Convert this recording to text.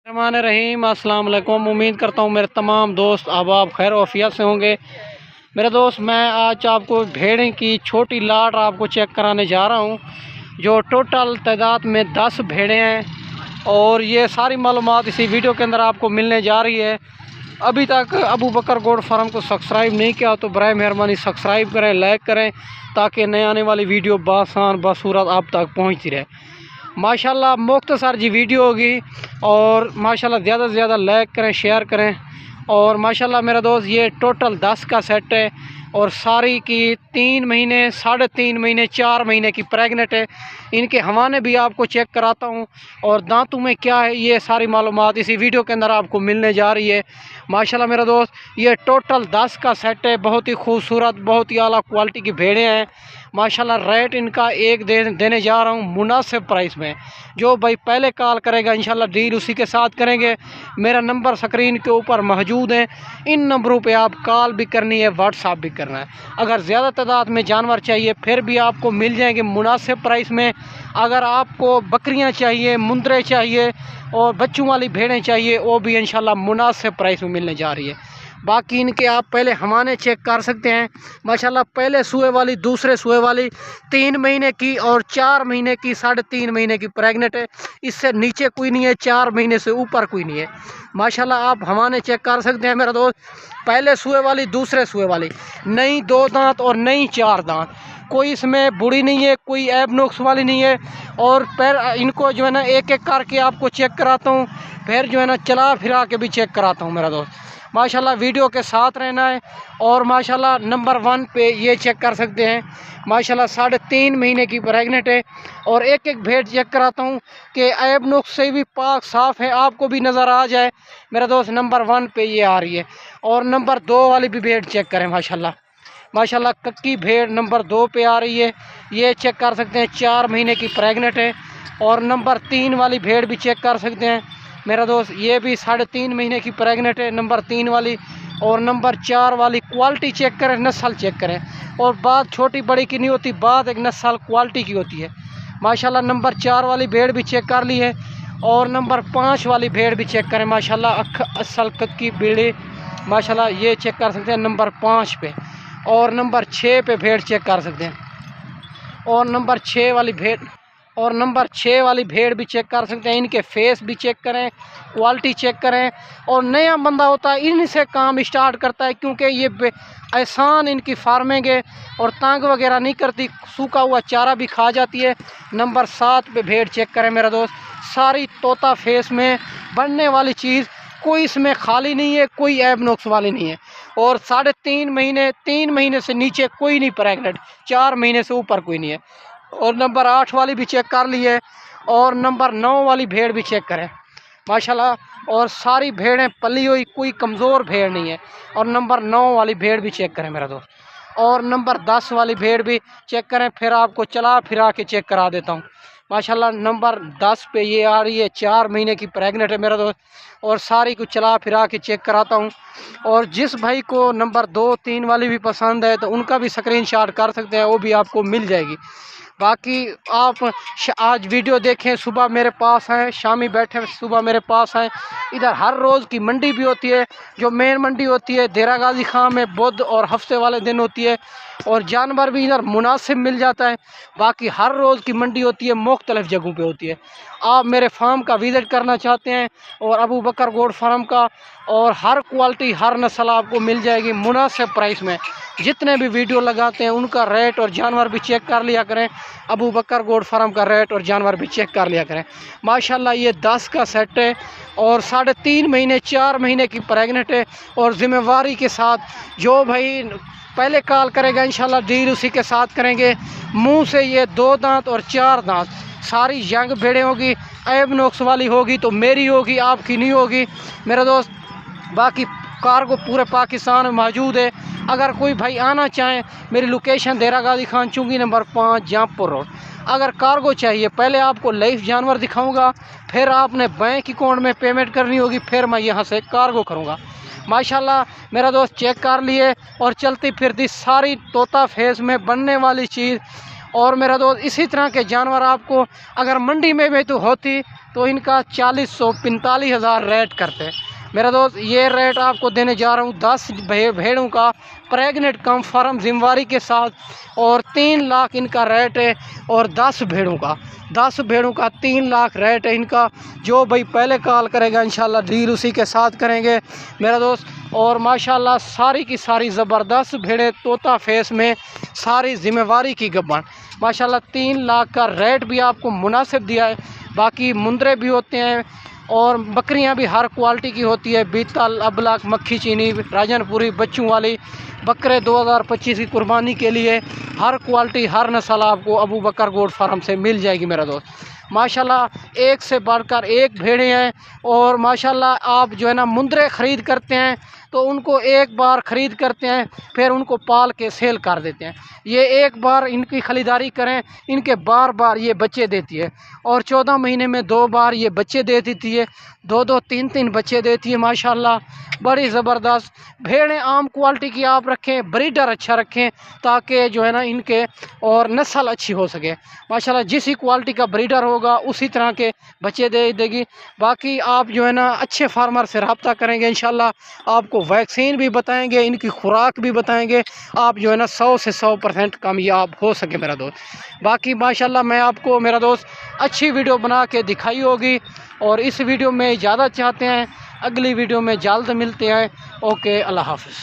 रहमान रहीम अस्सलाम वालेकुम। उम्मीद करता हूँ मेरे तमाम दोस्त अहबाब खैर वफ़ियत से होंगे। मेरे दोस्त, मैं आज आपको भेड़ें की छोटी लाट आपको चेक कराने जा रहा हूँ, जो टोटल तादाद में 10 भेड़ें हैं और ये सारी मालूमात इसी वीडियो के अंदर आपको मिलने जा रही है। अभी तक अबू बकर गोट फार्म को सब्सक्राइब नहीं किया तो बराए मेहरबानी सब्सक्राइब करें, लाइक करें, ताकि नए आने वाली वीडियो बासान बसूरत आप तक पहुँचती रहे। माशाल्लाह मुख्तसर जी वीडियो होगी और माशाल्लाह ज़्यादा से ज़्यादा लाइक करें, शेयर करें। और माशाल्लाह मेरा दोस्त, ये टोटल 10 का सेट है और सारी की 3 महीने, 3.5 महीने, 4 महीने की प्रेगनेंट है। इनके हवाने भी आपको चेक कराता हूँ और दांतों में क्या है ये सारी मालूमात इसी वीडियो के अंदर आपको मिलने जा रही है। माशाल्लाह मेरा दोस्त, ये टोटल 10 का सेट है। बहुत ही खूबसूरत, बहुत ही आला क्वालिटी की भेड़ें हैं माशाल्लाह। रेट इनका एक देने जा रहा हूँ मुनासिब प्राइस में। जो भाई पहले कॉल करेगा इंशाल्लाह डील उसी के साथ करेंगे। मेरा नंबर स्क्रीन के ऊपर मौजूद है, इन नंबरों पे आप कॉल भी करनी है, व्हाट्सअप भी करना है। अगर ज़्यादा तादाद में जानवर चाहिए फिर भी आपको मिल जाएंगे मुनासिब प्राइस में। अगर आपको बकरियां चाहिए, मुंदरे चाहिए और बच्चों वाली भेड़ें चाहिए, वो भी इंशाल्लाह मुनासिब प्राइस में मिलने जा रही है। बाकी इनके आप पहले हवाने चेक कर सकते हैं माशाल्लाह। पहले सुए वाली, दूसरे सुए वाली 3 महीने की और 4 महीने की, 3.5 महीने की प्रेग्नेंट है। इससे नीचे कोई नहीं है, 4 महीने से ऊपर कोई नहीं है माशाल्लाह। आप हवाने चेक कर सकते हैं मेरा दोस्त। पहले सुए वाली, दूसरे सुए वाली, नई 2 दांत और नई 4 दांत, कोई इसमें बुढ़ी नहीं है, कोई ऐब नुक्स वाली नहीं है। और पैर इनको जो है ना एक एक करके आपको चेक कराता हूँ, फिर जो है ना चला फिरा के भी चेक कराता हूँ मेरा दोस्त। माशाल्लाह वीडियो के साथ रहना है। और माशाल्लाह नंबर 1 पे ये चेक कर सकते हैं माशाल्लाह 3.5 महीने की प्रेग्नेंट है। और एक एक भेड़ चेक कराता हूँ कि ऐब नुक्स से भी पाक साफ़ है, आपको भी नज़र आ जाए मेरा दोस्त। नंबर 1 पे ये आ रही है। और नंबर 2 वाली भी भेड़ चेक करें माशाल्लाह। माशाल्लाह कक्की भेड़ नंबर 2 पे आ रही है, ये चेक कर सकते हैं, 4 महीने की प्रेग्नेंट है। और नंबर 3 वाली भेड़ भी चेक कर सकते हैं मेरा दोस्त, ये भी 3.5 महीने की प्रेग्नेंट है, नंबर 3 वाली। और नंबर 4 वाली क्वालिटी चेक करें, नस्ल चेक करें। और बात छोटी बड़ी की नहीं होती, बात एक नस्ल क्वालिटी की होती है माशाल्लाह। नंबर 4 वाली भेड़ भी चेक कर ली है। और नंबर 5 वाली भेड़ भी चेक करें माशाल्लाह, असल की भेड़ माशाल्लाह, ये चेक कर सकते हैं नंबर 5 पे। और नंबर 6 पे भेड़ चेक कर सकते हैं। और नंबर 6 वाली भेड़ भी चेक कर सकते हैं। इनके फेस भी चेक करें, क्वालिटी चेक करें। और नया बंदा होता है इनसे काम स्टार्ट करता है, क्योंकि ये एहसान इनकी फार्मिंग है और तांग वगैरह नहीं करती, सूखा हुआ चारा भी खा जाती है। नंबर 7 पे भेड़ चेक करें मेरा दोस्त, सारी तोता फेस में बनने वाली चीज़, कोई इसमें खाली नहीं है, कोई ऐब नुक्स वाली नहीं है। और 3.5 महीने, 3 महीने से नीचे कोई नहीं प्रेग्नेंट, 4 महीने से ऊपर कोई नहीं है। और नंबर 8 वाली भी चेक कर ली है। और नंबर 9 वाली भेड़ भी चेक करें माशाल्लाह। और सारी भेड़ें पली हुई, कोई कमज़ोर भेड़ नहीं है। और नंबर 9 वाली भेड़ भी चेक करें मेरा दोस्त। और नंबर 10 वाली भेड़ भी चेक करें, फिर आपको चला फिरा के चेक करा देता हूँ माशाल्लाह। नंबर 10 पे ये आ रही है, 4 महीने की प्रेग्नेंट है मेरा दोस्त। और सारी को चला फिरा के चेक कराता हूँ। और जिस भाई को नंबर 2, 3 वाली भी पसंद है तो उनका भी स्क्रीनशॉट कर सकते हैं, वो भी आपको मिल जाएगी। बाकी आप आज वीडियो देखें, सुबह मेरे पास हैं, शामी बैठे सुबह मेरे पास हैं। इधर हर रोज़ की मंडी भी होती है, जो मेन मंडी होती है देरा गाजी खां में बुध और हफ्ते वाले दिन होती है। और जानवर भी इधर मुनासिब मिल जाता है। बाकी हर रोज़ की मंडी होती है, मुख्तलिफ़ जगहों पे होती है। आप मेरे फार्म का विज़िट करना चाहते हैं और अबू बकर गोट फार्म का, और हर क्वालिटी हर नस्ल आपको मिल जाएगी मुनासिब प्राइस में। जितने भी वीडियो लगाते हैं उनका रेट और जानवर भी चेक कर लिया करें। अबू बकर गोट फार्म का रेट और जानवर भी चेक कर लिया करें माशाल्लाह। ये 10 का सेट है और 3.5 महीने, 4 महीने की प्रेग्नेंट है। और ज़िम्मेवारी के साथ जो भाई पहले कॉल करेगा इंशाल्लाह डील उसी के साथ करेंगे। मुंह से ये 2 दांत और 4 दांत, सारी यंग भेड़ें होगी, ऐब नुक्स वाली होगी तो मेरी होगी, आपकी नहीं होगी मेरा दोस्त। बाकी कार्गो पूरे पाकिस्तान में मौजूद है। अगर कोई भाई आना चाहे, मेरी लोकेशन देरा गाजी खान चुंगी नंबर 5 जामपुर रोड। अगर कार्गो चाहिए, पहले आपको लाइफ जानवर दिखाऊंगा, फिर आपने बैंक अकाउंट में पेमेंट करनी होगी, फिर मैं यहाँ से कार्गो करूँगा माशाल्लाह। मेरा दोस्त चेक कर लिए। और चलती फिरती सारी तोता फेस में बनने वाली चीज़ और मेरा दोस्त इसी तरह के जानवर आपको अगर मंडी में भी तो होती तो इनका 40-45 हज़ार रेट करते। मेरा दोस्त ये रेट आपको देने जा रहा हूँ 10 भेड़ों का प्रेग्नेंट कंफर्म जिम्मेवारी के साथ, और 3 लाख इनका रेट है। और 10 भेड़ों का 3 लाख रेट है इनका। जो भाई पहले कॉल करेगा इंशाल्लाह डील उसी के साथ करेंगे मेरा दोस्त। और माशाल्लाह सारी की सारी ज़बरदस्त भेड़े तोता फेस में, सारी जिम्मेवारी की गब्बन माशाल्लाह। 3 लाख का रेट भी आपको मुनासिब दिया है। बाकी मुंदरे भी होते हैं और बकरियां भी हर क्वालिटी की होती है। बीतल, अबलक, मक्खी चीनी, राजनपुरी, बच्चों वाली बकरे 2025 की कुर्बानी के लिए हर क्वालिटी हर नस्ल आपको अबू बकर गोट फार्म से मिल जाएगी मेरा दोस्त। माशाल्लाह एक से बढ़कर एक भेड़ें हैं। और माशाल्लाह आप जो है ना मुंदरे ख़रीद करते हैं तो उनको एक बार ख़रीद करते हैं, फिर उनको पाल के सेल कर देते हैं। ये एक बार इनकी ख़रीदारी करें, इनके बार बार ये बच्चे देती है। और 14 महीने में 2 बार ये बच्चे दे देती है, 2-2, 3-3 बच्चे देती है माशाल्लाह। बड़ी ज़बरदस्त भेड़ें आम क्वालिटी की आप रखें, ब्रीडर अच्छा रखें ताकि जो है ना इनके और नस्ल अच्छी हो सके माशाल्लाह। जिस ही क्वालिटी का ब्रीडर होगा उसी तरह के बच्चे दे देगी। बाकी आप जो है ना अच्छे फार्मर से रब्ता करेंगे इंशाल्लाह आपको वैक्सीन भी बताएंगे, इनकी खुराक भी बताएंगे, आप जो है ना 100 से 100% कामयाब हो सके मेरा दोस्त। बाकी माशाल्लाह मैं आपको मेरा दोस्त अच्छी वीडियो बना के दिखाई होगी। और इस वीडियो में इजाज़त चाहते हैं, अगली वीडियो में जल्द मिलते हैं। ओके, अल्लाह हाफ़िज़।